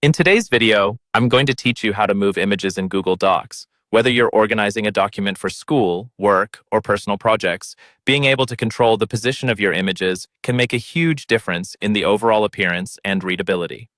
In today's video, I'm going to teach you how to move images in Google Docs. Whether you're organizing a document for school, work, or personal projects, being able to control the position of your images can make a huge difference in the overall appearance and readability.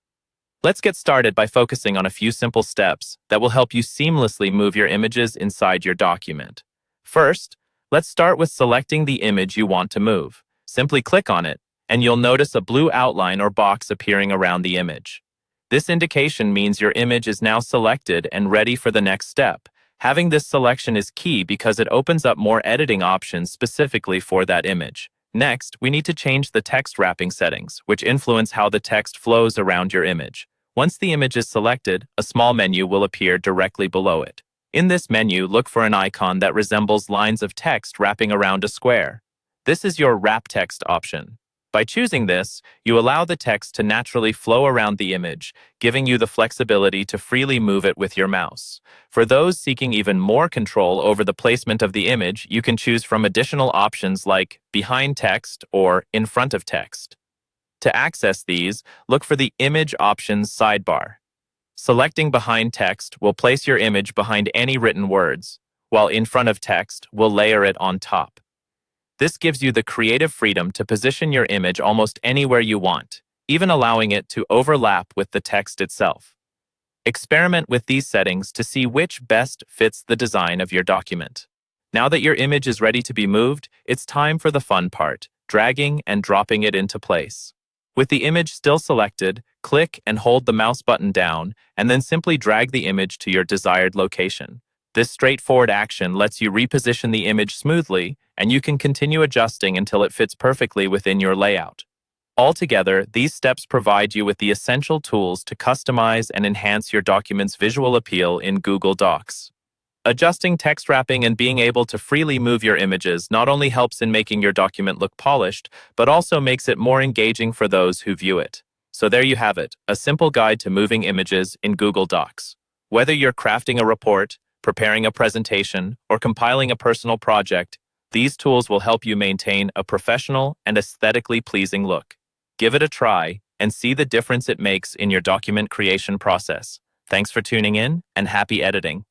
Let's get started by focusing on a few simple steps that will help you seamlessly move your images inside your document. First, let's start with selecting the image you want to move. Simply click on it, and you'll notice a blue outline or box appearing around the image. This indication means your image is now selected and ready for the next step. Having this selection is key because it opens up more editing options specifically for that image. Next, we need to change the text wrapping settings, which influence how the text flows around your image. Once the image is selected, a small menu will appear directly below it. In this menu, look for an icon that resembles lines of text wrapping around a square. This is your wrap text option. By choosing this, you allow the text to naturally flow around the image, giving you the flexibility to freely move it with your mouse. For those seeking even more control over the placement of the image, you can choose from additional options like behind text or in front of text. To access these, look for the Image Options sidebar. Selecting behind text will place your image behind any written words, while in front of text will layer it on top. This gives you the creative freedom to position your image almost anywhere you want, even allowing it to overlap with the text itself. Experiment with these settings to see which best fits the design of your document. Now that your image is ready to be moved, it's time for the fun part, dragging and dropping it into place. With the image still selected, click and hold the mouse button down, and then simply drag the image to your desired location. This straightforward action lets you reposition the image smoothly, and you can continue adjusting until it fits perfectly within your layout. Altogether, these steps provide you with the essential tools to customize and enhance your document's visual appeal in Google Docs. Adjusting text wrapping and being able to freely move your images not only helps in making your document look polished, but also makes it more engaging for those who view it. So there you have it, a simple guide to moving images in Google Docs. Whether you're crafting a report, preparing a presentation, or compiling a personal project, these tools will help you maintain a professional and aesthetically pleasing look. Give it a try and see the difference it makes in your document creation process. Thanks for tuning in, and happy editing.